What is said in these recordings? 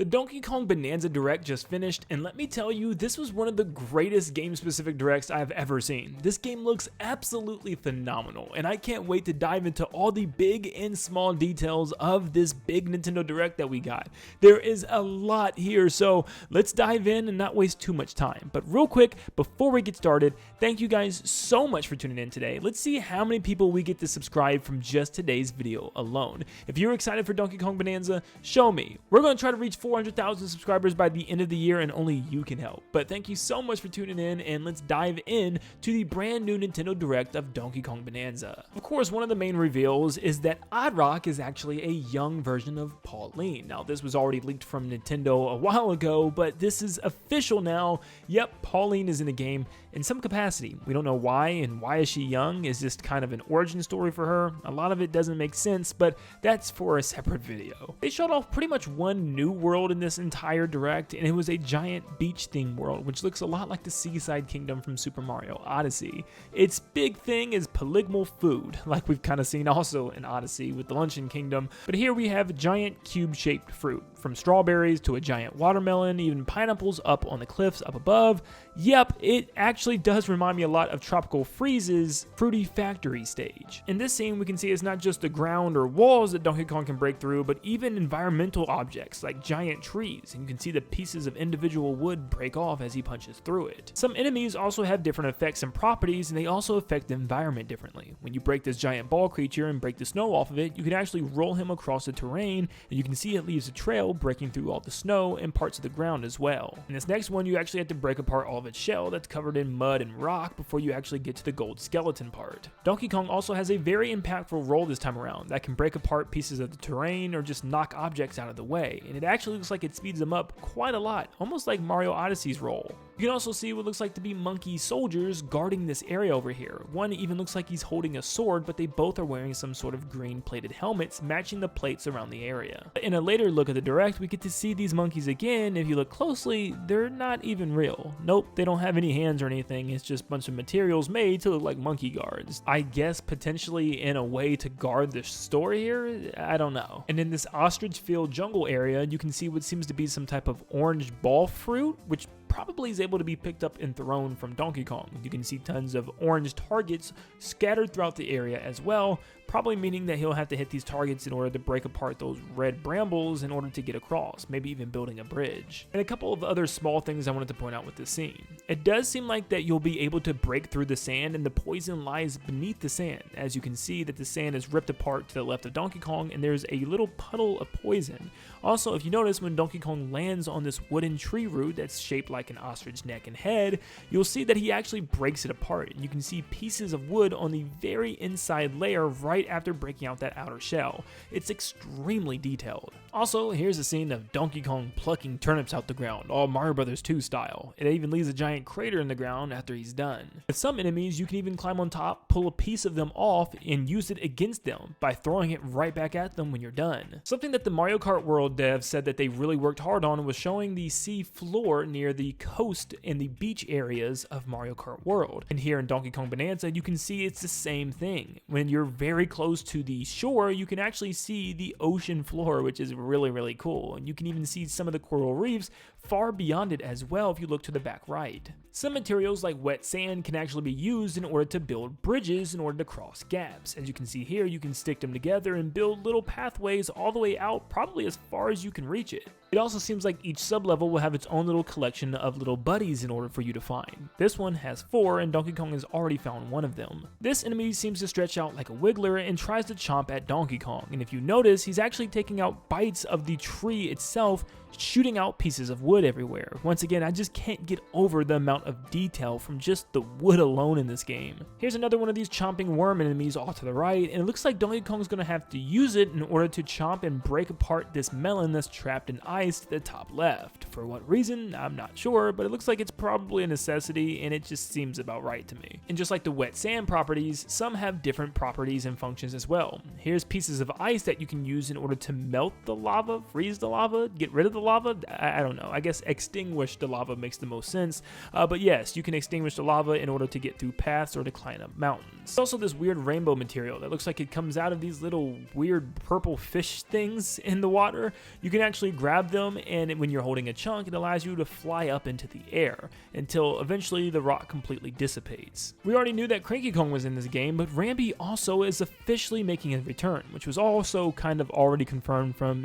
The Donkey Kong Bananza Direct just finished, and let me tell you, this was one of the greatest game-specific directs I've ever seen. This game looks absolutely phenomenal, and I can't wait to dive into all the big and small details of this big Nintendo Direct that we got. There is a lot here, so let's dive in and not waste too much time. But real quick, before we get started, thank you guys so much for tuning in today. Let's see how many people we get to subscribe from just today's video alone. If you're excited for Donkey Kong Bonanza, show me. We're going to try to reach 400,000 subscribers by the end of the year, and only you can help. But thank you so much for tuning in, and let's dive in to the brand new Nintendo Direct of Donkey Kong Bonanza. Of course, one of the main reveals is that Oddrock is actually a young version of Pauline. Now, this was already leaked from Nintendo a while ago, but this is official now. Yep, Pauline is in the game in some capacity. We don't know why, and why is she young? Is this kind of an origin story for her? A lot of it doesn't make sense, but that's for a separate video. They showed off pretty much one new world in this entire direct, and it was a giant beach themed world, which looks a lot like the Seaside Kingdom from Super Mario Odyssey. Its big thing is polygonal food, like we've kind of seen also in Odyssey with the Luncheon Kingdom, but here we have giant cube-shaped fruit, from strawberries to a giant watermelon, even pineapples up on the cliffs up above. Yep, it actually does remind me a lot of Tropical Freeze's Fruity Factory stage. In this scene, we can see it's not just the ground or walls that Donkey Kong can break through, but even environmental objects like giant trees, and you can see the pieces of individual wood break off as he punches through it. Some enemies also have different effects and properties, and they also affect the environment differently. When you break this giant ball creature and break the snow off of it, you can actually roll him across the terrain, and you can see it leaves a trail breaking through all the snow and parts of the ground as well. In this next one, you actually have to break apart all of its shell that's covered in mud and rock before you actually get to the gold skeleton part. Donkey Kong also has a very impactful role this time around that can break apart pieces of the terrain or just knock objects out of the way, and it actually looks like it speeds them up quite a lot, almost like Mario Odyssey's role. You can also see what looks like to be monkey soldiers guarding this area over here. One even looks like he's holding a sword, but they both are wearing some sort of green plated helmets matching the plates around the area. In a later look at the Direct, we get to see these monkeys again. If you look closely, they're not even real. Nope, they don't have any hands or anything. It's just a bunch of materials made to look like monkey guards. I guess potentially in a way to guard the store here? I don't know. And in this ostrich field jungle area, you can see what seems to be some type of orange ball fruit, which probably is able to be picked up and thrown from Donkey Kong. You can see tons of orange targets scattered throughout the area as well, probably meaning that he'll have to hit these targets in order to break apart those red brambles in order to get across, maybe even building a bridge. And a couple of other small things I wanted to point out with this scene. It does seem like that you'll be able to break through the sand, and the poison lies beneath the sand. As you can see that the sand is ripped apart to the left of Donkey Kong, and there's a little puddle of poison. Also, if you notice, when Donkey Kong lands on this wooden tree root that's shaped like an ostrich neck and head, you'll see that he actually breaks it apart, and you can see pieces of wood on the very inside layer right after breaking out that outer shell. It's extremely detailed. Also, here's a scene of Donkey Kong plucking turnips out the ground, all Mario Bros. 2 style. It even leaves a giant crater in the ground after he's done. With some enemies, you can even climb on top, pull a piece of them off, and use it against them by throwing it right back at them when you're done. Something that the Mario Kart World devs said that they really worked hard on was showing the sea floor near the coast and the beach areas of Mario Kart World. And here in Donkey Kong Bonanza, you can see it's the same thing. When you're very close to the shore, you can actually see the ocean floor, which is really cool. And you can even see some of the coral reefs far beyond it as well if you look to the back right. Some materials like wet sand can actually be used in order to build bridges in order to cross gaps. As you can see here, you can stick them together and build little pathways all the way out, probably as far as you can reach it. It also seems like each sub-level will have its own little collection of little buddies in order for you to find. This one has 4, and Donkey Kong has already found one of them. This enemy seems to stretch out like a wiggler and tries to chomp at Donkey Kong, and if you notice, he's actually taking out bites of the tree itself, shooting out pieces of wood everywhere. Once again, I just can't get over the amount of detail from just the wood alone in this game. Here's another one of these chomping worm enemies off to the right, and it looks like Donkey Kong's gonna have to use it in order to chomp and break apart this melon that's trapped in ice to the top left. For what reason, I'm not sure, but it looks like it's probably a necessity, and it just seems about right to me. And just like the wet sand properties, some have different properties and functions as well. Here's pieces of ice that you can use in order to melt the lava, freeze the lava, get rid of the lava. I don't know. I guess extinguish the lava makes the most sense. But yes, you can extinguish the lava in order to get through paths or to climb up mountains. There's also this weird rainbow material that looks like it comes out of these little weird purple fish things in the water. You can actually grab them, and when you're holding a chunk, it allows you to fly up into the air until eventually the rock completely dissipates. We already knew that Cranky Kong was in this game, but Rambi also is officially making his return, which was also kind of already confirmed from,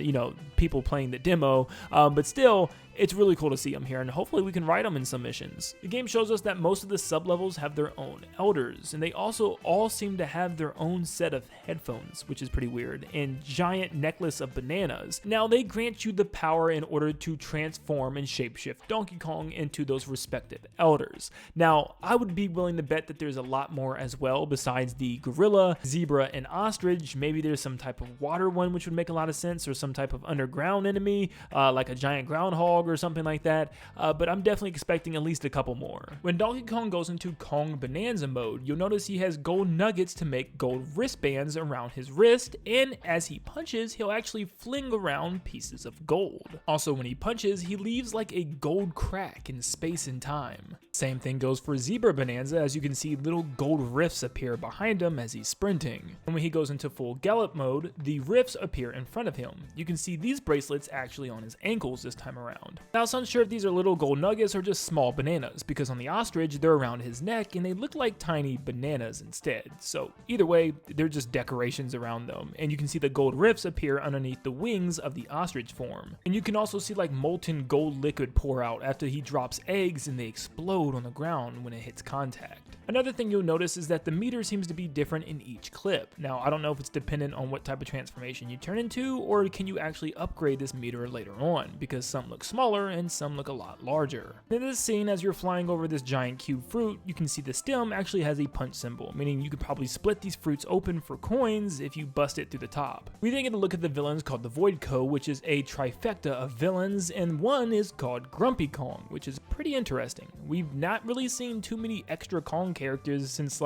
people playing the demo, but still, it's really cool to see them here, and hopefully we can ride them in some missions. The game shows us that most of the sublevels have their own elders, and they also all seem to have their own set of headphones, which is pretty weird, and giant necklace of bananas. Now, they grant you the power in order to transform and shapeshift Donkey Kong into those respective elders. Now, I would be willing to bet that there's a lot more as well besides the gorilla, zebra, and ostrich. Maybe there's some type of water one, which would make a lot of sense, or some type of underground enemy, like a giant groundhog or something like that, but I'm definitely expecting at least a couple more. When Donkey Kong goes into Kong Bonanza mode, you'll notice he has gold nuggets to make gold wristbands around his wrist, and as he punches, he'll actually fling around pieces of gold. Also, when he punches, he leaves like a gold crack in space and time. Same thing goes for Zebra Bonanza, as you can see little gold rifts appear behind him as he's sprinting. And when he goes into full gallop mode, the rifts appear in front of him. You can see these bracelets actually on his ankles this time around. Now, I was unsure if these are little gold nuggets or just small bananas, because on the ostrich, they're around his neck and they look like tiny bananas instead. So either way, they're just decorations around them. And you can see the gold rifts appear underneath the wings of the ostrich form. And you can also see like molten gold liquid pour out after he drops eggs and they explode on the ground when it hits contact. Another thing you'll notice is that the meter seems to be different in each clip. Now, I don't know if it's dependent on what type of transformation you turn into, or can you actually upgrade this meter later on, because some look smaller and some look a lot larger. In this scene, as you're flying over this giant cube fruit, you can see the stem actually has a punch symbol, meaning you could probably split these fruits open for coins if you bust it through the top. We then get a look at the villains called the Void Co, which is a trifecta of villains, and one is called Grumpy Kong, which is pretty interesting. We've not really seen too many extra Kong characters since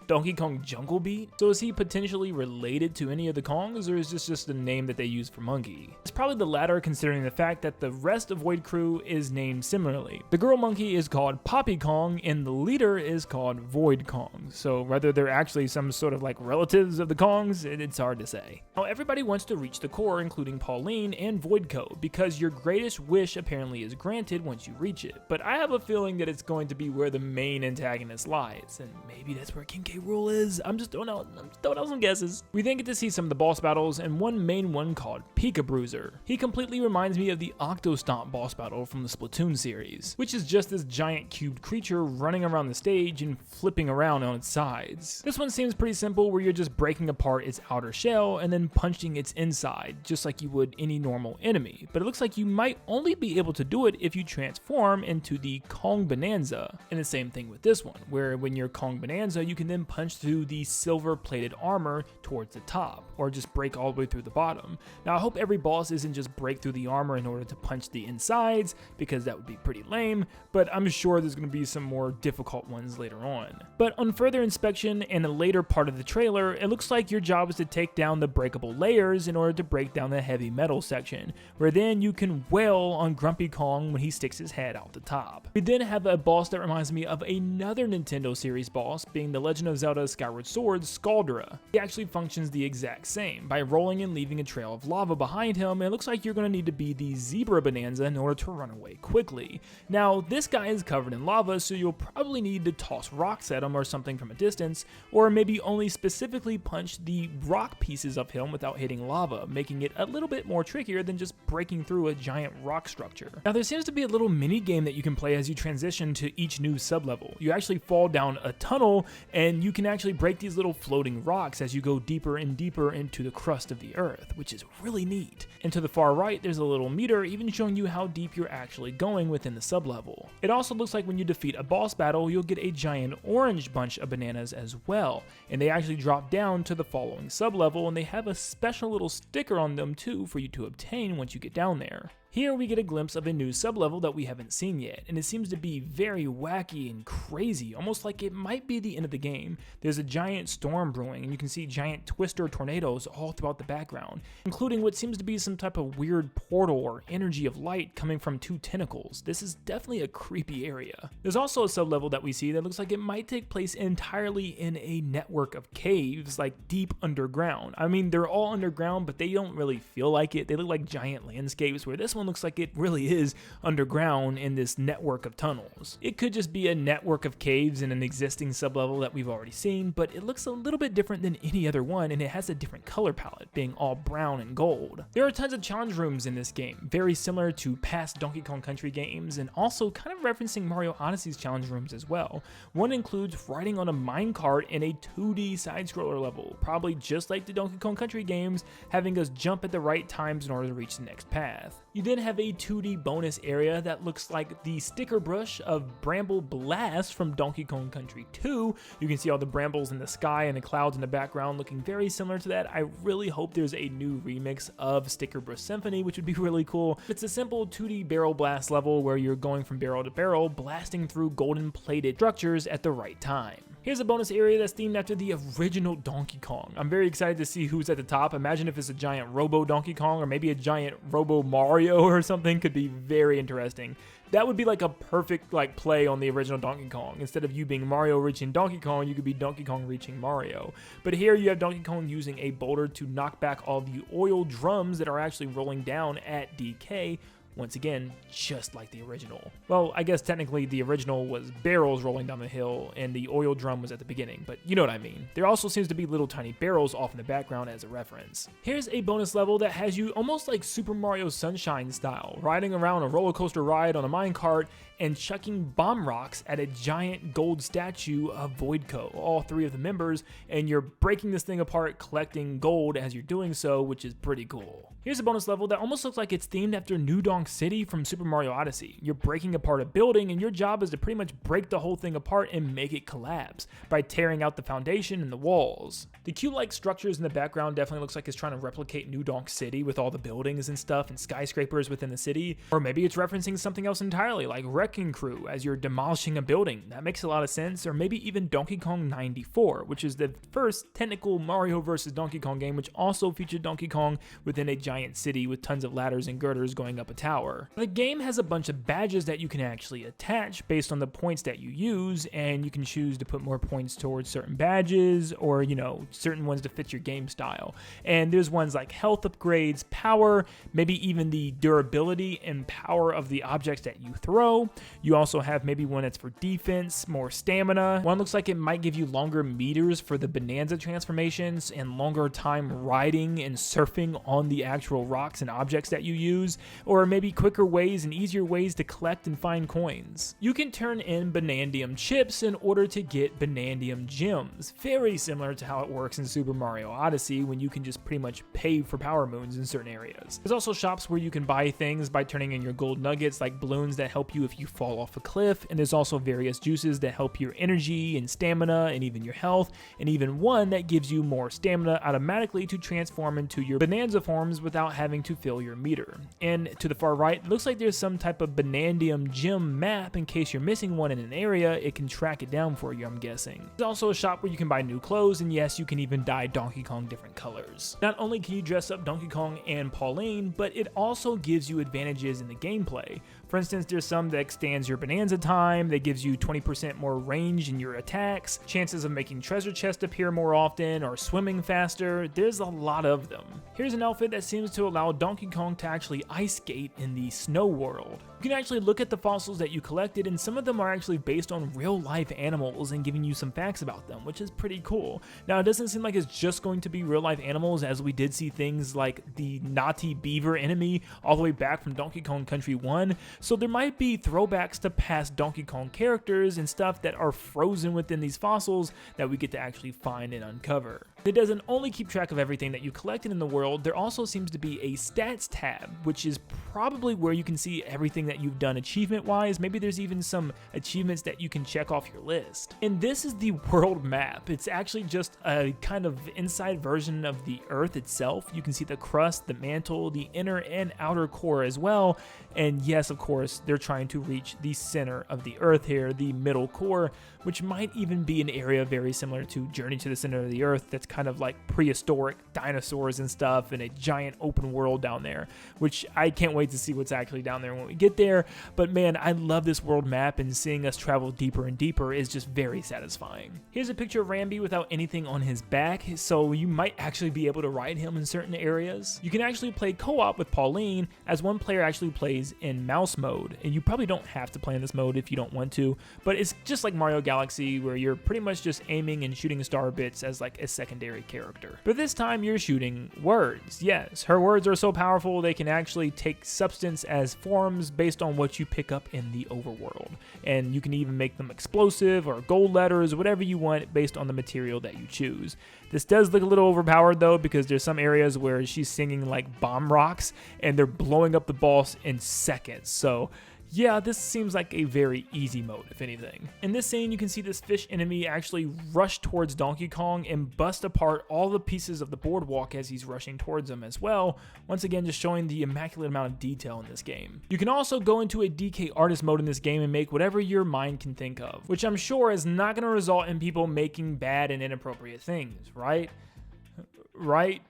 Donkey Kong Jungle Beat? So is he potentially related to any of the Kongs, or is this just a name that they use for Monkey? It's probably the latter, considering the fact that the rest of Void Crew is named similarly. The girl monkey is called Poppy Kong, and the leader is called Void Kong. So whether they're actually some sort of relatives of the Kongs, it's hard to say. Now, everybody wants to reach the core, including Pauline and Void Co, because your greatest wish apparently is granted once you reach it. But I have a feeling that it's going to be where the main antagonist lies, and maybe that's where King K. Rool is. I'm just throwing out some guesses. We then get to see some of the boss battles, and one main one called Pika Bruiser. He completely reminds me of the Octostomp boss battle from the Splatoon series, which is just this giant cubed creature running around the stage and flipping around on its sides. This one seems pretty simple, where you're just breaking apart its outer shell and then punching its inside, just like you would any normal enemy. But it looks like you might only be able to do it if you transform into the Kong Bonanza. And the same thing with this one, where when you're Kong Bonanza, you can then punch through the silver plated armor towards the top, or just break all the way through the bottom. Now, I hope every boss isn't just break through the armor in order to punch the insides, because that would be pretty lame, but I'm sure there's going to be some more difficult ones later on. But on further inspection and a later part of the trailer, it looks like your job is to take down the breakable layers in order to break down the heavy metal section, where then you can wail on Grumpy Kong when he sticks his head out the top. We then have a boss that reminds me of another Nintendo series boss, being the Legend of Zelda Skyward Sword's Scaldera. He actually functions the exact same, by rolling and leaving a trail of lava behind him, and it looks like you're going to need to be the Zebra Bonanza in order to run away quickly. Now, this guy is covered in lava, so you'll probably need to toss rocks at him or something from a distance, or maybe only specifically punch the rock pieces of him without hitting lava, making it a little bit more trickier than just breaking through a giant rock structure. Now, there seems to be a little mini game that you can play as you transition to each new sublevel. You actually fall down a tunnel, and you can actually break these little floating rocks as you go deeper and deeper into the crust of the earth, which is really neat. And to the far right, there's a little meter even showing you how deep you're actually going within the sublevel. It also looks like when you defeat a boss battle, you'll get a giant orange bunch of bananas as well, and they actually drop down to the following sublevel, and they have a special little sticker on them too for you to obtain once you get down there. Here we get a glimpse of a new sublevel that we haven't seen yet, and it seems to be very wacky and crazy, almost like it might be the end of the game. There's a giant storm brewing, and you can see giant twister tornadoes all throughout the background, including what seems to be some type of weird portal or energy of light coming from two tentacles. This is definitely a creepy area. There's also a sublevel that we see that looks like it might take place entirely in a network of caves, like deep underground. I mean, they're all underground, but they don't really feel like it. They look like giant landscapes, where this one looks like it really is underground in this network of tunnels. It could just be a network of caves in an existing sublevel that we've already seen, but it looks a little bit different than any other one, and it has a different color palette, being all brown and gold. There are tons of challenge rooms in this game, very similar to past Donkey Kong Country games, and also kind of referencing Mario Odyssey's challenge rooms as well. One includes riding on a minecart in a 2D side-scroller level, probably just like the Donkey Kong Country games, having us jump at the right times in order to reach the next path. You then have a 2D bonus area that looks like the sticker brush of Bramble Blast from Donkey Kong Country 2. You can see all the brambles in the sky and the clouds in the background looking very similar to that. I really hope there's a new remix of Sticker Brush Symphony, which would be really cool. It's a simple 2D barrel blast level where you're going from barrel to barrel, blasting through golden plated structures at the right time. Here's a bonus area that's themed after the original Donkey Kong. I'm very excited to see who's at the top. Imagine if it's a giant Robo Donkey Kong or maybe a giant Robo Mario or something. Could be very interesting. That would be like a perfect play on the original Donkey Kong. Instead of you being Mario reaching Donkey Kong, you could be Donkey Kong reaching Mario. But here you have Donkey Kong using a boulder to knock back all the oil drums that are actually rolling down at DK. Once again, just like the original. Well, I guess technically the original was barrels rolling down the hill and the oil drum was at the beginning, but you know what I mean. There also seems to be little tiny barrels off in the background as a reference. Here's a bonus level that has you almost like Super Mario Sunshine style, riding around a roller coaster ride on a minecart and chucking bomb rocks at a giant gold statue of Voidco, all three of the members, and you're breaking this thing apart, collecting gold as you're doing so, which is pretty cool. Here's a bonus level that almost looks like it's themed after New Donk City from Super Mario Odyssey. You're breaking apart a building, and your job is to pretty much break the whole thing apart and make it collapse by tearing out the foundation and the walls. The cube-like structures in the background definitely looks like it's trying to replicate New Donk City with all the buildings and stuff and skyscrapers within the city, or maybe it's referencing something else entirely, like Wrecking Crew as you're demolishing a building. That makes a lot of sense. Or maybe even Donkey Kong 94, which is the first technical Mario vs. Donkey Kong game, which also featured Donkey Kong within a giant city with tons of ladders and girders going up a tower. The game has a bunch of badges that you can actually attach based on the points that you use, and you can choose to put more points towards certain badges or, certain ones to fit your game style. And there's ones like health upgrades, power, maybe even the durability and power of the objects that you throw. You also have maybe one that's for defense, more stamina. One looks like it might give you longer meters for the Bonanza transformations and longer time riding and surfing on the actual rocks and objects that you use, or maybe quicker ways and easier ways to collect and find coins. You can turn in Bonandium chips in order to get Bonandium gems, very similar to how it works in Super Mario Odyssey when you can just pretty much pay for power moons in certain areas. There's also shops where you can buy things by turning in your gold nuggets, like balloons that help you if you fall off a cliff, and there's also various juices that help your energy and stamina and even your health, and even one that gives you more stamina automatically to transform into your Bonanza forms without having to fill your meter. And to the far right, it looks like there's some type of Bonandium gem map. In case you're missing one in an area, it can track it down for you, I'm guessing. There's also a shop where you can buy new clothes, and yes, you can even dye Donkey Kong different colors. Not only can you dress up Donkey Kong and Pauline, but it also gives you advantages in the gameplay. For instance, there's some that extends your Bonanza time, that gives you 20% more range in your attacks, chances of making treasure chests appear more often, or swimming faster. There's a lot of them. Here's an outfit that seems to allow Donkey Kong to actually ice skate in the snow world. You can actually look at the fossils that you collected, and some of them are actually based on real life animals and giving you some facts about them, which is pretty cool. Now, it doesn't seem like it's just going to be real life animals, as we did see things like the Naughty Beaver enemy all the way back from Donkey Kong Country 1, so there might be throwbacks to past Donkey Kong characters and stuff that are frozen within these fossils that we get to actually find and uncover. It doesn't only keep track of everything that you collected in the world, there also seems to be a stats tab, which is probably where you can see everything that you've done achievement-wise. Maybe there's even some achievements that you can check off your list. And this is the world map. It's actually just a kind of inside version of the Earth itself. You can see the crust, the mantle, the inner and outer core as well. And yes, of course, they're trying to reach the center of the Earth here, the middle core, which might even be an area very similar to Journey to the Center of the Earth that's kind of like prehistoric dinosaurs and stuff and a giant open world down there, which I can't wait to see what's actually down there when we get there. But man, I love this world map, and seeing us travel deeper and deeper is just very satisfying. Here's a picture of Rambi without anything on his back, so you might actually be able to ride him in certain areas. You can actually play co-op with Pauline, as one player actually plays in mouse mode, and you probably don't have to play in this mode if you don't want to, but it's just like Mario Galaxy, where you're pretty much just aiming and shooting star bits as like a secondary character. But this time you're shooting words. Yes, her words are so powerful they can actually take substance as forms based on what you pick up in the overworld. And you can even make them explosive or gold letters, whatever you want based on the material that you choose. This does look a little overpowered though, because there's some areas where she's singing like bomb rocks and they're blowing up the boss in seconds. So yeah, this seems like a very easy mode, if anything. In this scene, you can see this fish enemy actually rush towards Donkey Kong and bust apart all the pieces of the boardwalk as he's rushing towards him as well, once again just showing the immaculate amount of detail in this game. You can also go into a DK artist mode in this game and make whatever your mind can think of, which I'm sure is not going to result in people making bad and inappropriate things, right?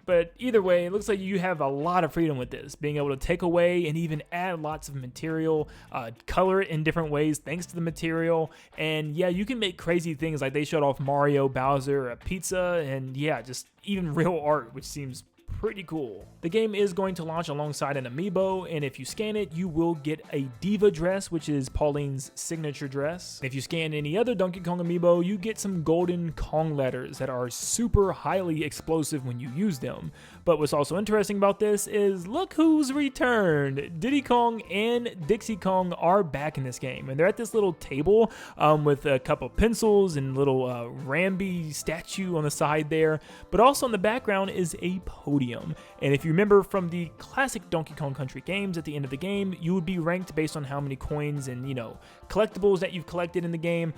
But either way, it looks like you have a lot of freedom with this, being able to take away and even add lots of material, color it in different ways thanks to the material, and yeah, you can make crazy things like they showed off Mario, Bowser, a pizza, and yeah, just even real art, which seems pretty cool. The game is going to launch alongside an amiibo, and if you scan it, you will get a Diva dress, which is Pauline's signature dress. If you scan any other Donkey Kong amiibo, you get some golden Kong letters that are super highly explosive when you use them. But what's also interesting about this is look who's returned. Diddy Kong and Dixie Kong are back in this game, and they're at this little table with a couple pencils and little Rambi statue on the side there, but also in the background is a podium. And if you remember from the classic Donkey Kong Country games, at the end of the game, you would be ranked based on how many coins and, you know, collectibles that you've collected in the game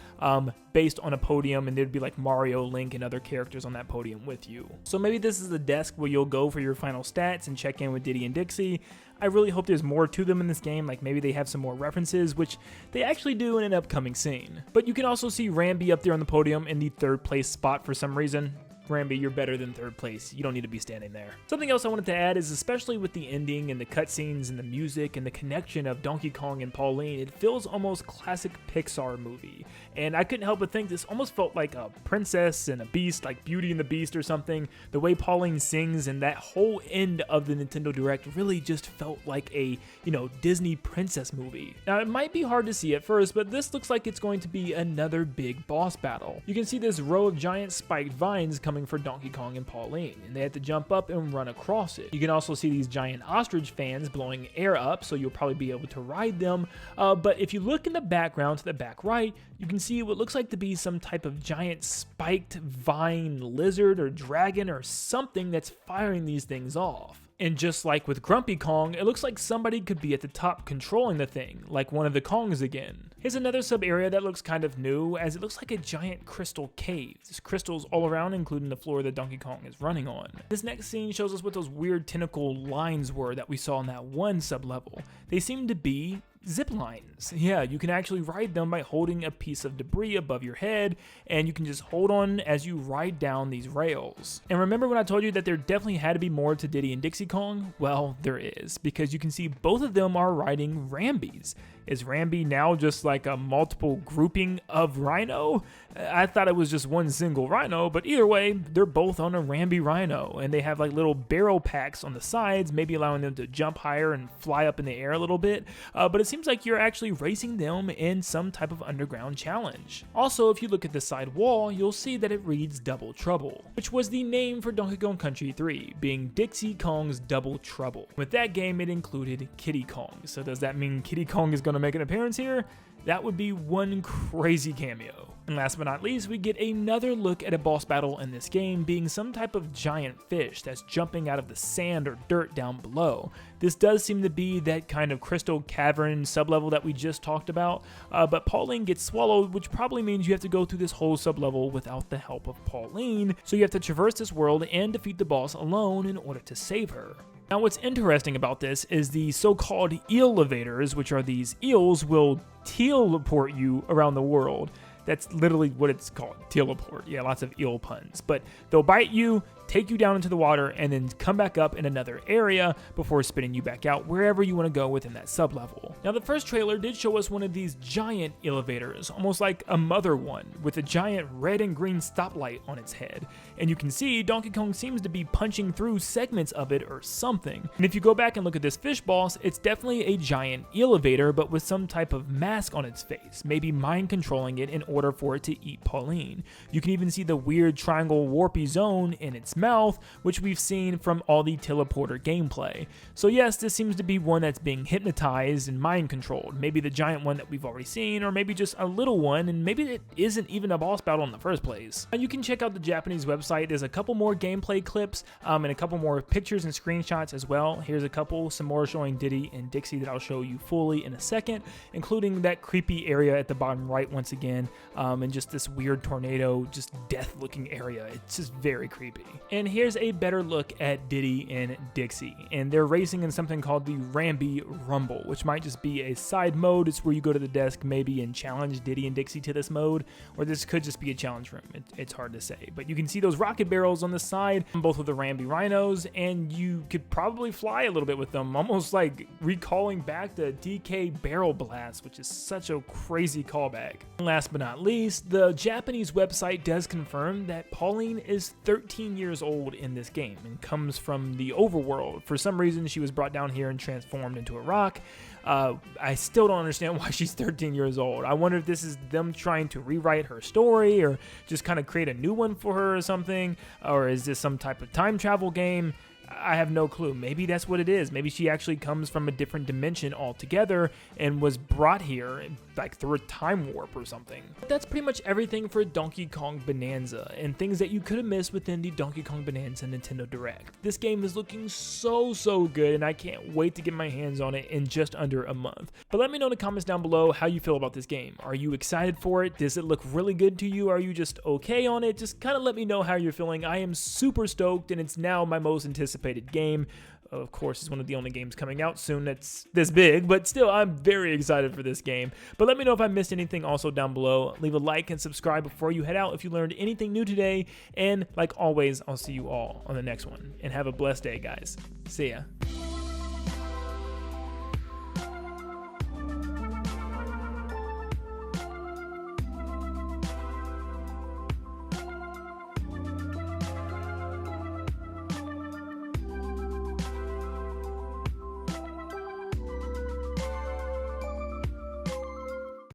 based on a podium, and there'd be like Mario, Link, and other characters on that podium with you. So maybe this is the desk where you'll go for your final stats and check in with Diddy and Dixie. I really hope there's more to them in this game, like maybe they have some more references, which they actually do in an upcoming scene. But you can also see Rambi up there on the podium in the third place spot for some reason. Rambi, you're better than third place. You don't need to be standing there. Something else I wanted to add is, especially with the ending and the cutscenes and the music and the connection of Donkey Kong and Pauline, it feels almost classic Pixar movie. And I couldn't help but think this almost felt like a princess and a beast, like Beauty and the Beast or something. The way Pauline sings and that whole end of the Nintendo Direct really just felt like a, you know, Disney princess movie. Now, it might be hard to see at first, but this looks like it's going to be another big boss battle. You can see this row of giant spiked vines coming for Donkey Kong and Pauline, and they had to jump up and run across it. You can also see these giant ostrich fans blowing air up, so you'll probably be able to ride them. But if you look in the background to the back right, you can see what looks like to be some type of giant spiked vine lizard or dragon or something that's firing these things off. And just like with Grumpy Kong, it looks like somebody could be at the top controlling the thing, like one of the Kongs again. Here's another sub-area that looks kind of new, as it looks like a giant crystal cave. There's crystals all around, including the floor that Donkey Kong is running on. This next scene shows us what those weird tentacle lines were that we saw in that one sub-level. They seem to be zip lines. Yeah, you can actually ride them by holding a piece of debris above your head, and you can just hold on as you ride down these rails. And remember when I told you that there definitely had to be more to Diddy and Dixie Kong? Well, there is, because you can see both of them are riding Rambis. Is Rambi now just like a multiple grouping of Rhino? I thought it was just one single Rhino, but either way, they're both on a Rambi Rhino, and they have like little barrel packs on the sides, maybe allowing them to jump higher and fly up in the air a little bit, but it seems like you're actually racing them in some type of underground challenge. Also, if you look at the side wall, you'll see that it reads Double Trouble, which was the name for Donkey Kong Country 3, being Dixie Kong's Double Trouble. With that game, it included Kiddy Kong, so does that mean Kiddy Kong is going to make an appearance here? That would be one crazy cameo. And last but not least, we get another look at a boss battle in this game being some type of giant fish that's jumping out of the sand or dirt down below. This does seem to be that kind of crystal cavern sublevel that we just talked about, but Pauline gets swallowed, which probably means you have to go through this whole sublevel without the help of Pauline, so you have to traverse this world and defeat the boss alone in order to save her. Now what's interesting about this is the so-called elevators, which are these eels, will teleport you around the world. That's literally what it's called, teleport. Yeah, lots of eel puns. But they'll bite you, take you down into the water, and then come back up in another area before spitting you back out wherever you want to go within that sublevel. Now the first trailer did show us one of these giant elevators, almost like a mother one, with a giant red and green stoplight on its head. And you can see Donkey Kong seems to be punching through segments of it or something. And if you go back and look at this fish boss, it's definitely a giant elevator, but with some type of mask on its face, maybe mind controlling it in order for it to eat Pauline. You can even see the weird triangle warpy zone in its mouth, which we've seen from all the teleporter gameplay. So yes, this seems to be one that's being hypnotized and mind controlled. Maybe the giant one that we've already seen, or maybe just a little one, and maybe it isn't even a boss battle in the first place. Now you can check out the Japanese website. There's a couple more gameplay clips and a couple more pictures and screenshots as well. Here's a couple, some more showing Diddy and Dixie that I'll show you fully in a second, including that creepy area at the bottom right once again, and just this weird tornado, just death looking area. It's just very creepy. And here's a better look at Diddy and Dixie, and they're racing in something called the Ramby Rumble, which might just be a side mode. It's where you go to the desk maybe and challenge Diddy and Dixie to this mode, or this could just be a challenge room. It's hard to say, but you can see those rocket barrels on the side, both of the Ramby Rhinos, and you could probably fly a little bit with them, almost like recalling back the DK Barrel Blast, which is such a crazy callback. And last but not least, the Japanese website does confirm that Pauline is 13 years old in this game and comes from the overworld. For some reason, she was brought down here and transformed into a rock. I still don't understand why she's 13 years old. I wonder if this is them trying to rewrite her story or just kind of create a new one for her or something, or is this some type of time travel game? I have no clue. Maybe that's what it is. Maybe she actually comes from a different dimension altogether and was brought here like through a time warp or something. But that's pretty much everything for Donkey Kong Bananza and things that you could have missed within the Donkey Kong Bananza Nintendo Direct. This game is looking so good, and I can't wait to get my hands on it in just under a month. But let me know in the comments down below how you feel about this game. Are you excited for it? Does it look really good to you? Are you just okay on it? Just kind of let me know how you're feeling. I am super stoked, and it's now my most anticipated game. Of course, it's one of the only games coming out soon that's this big, but still, I'm very excited for this game. But let me know if I missed anything also down below. Leave a like and subscribe before you head out if you learned anything new today. And like always, I'll see you all on the next one. And have a blessed day, guys. See ya.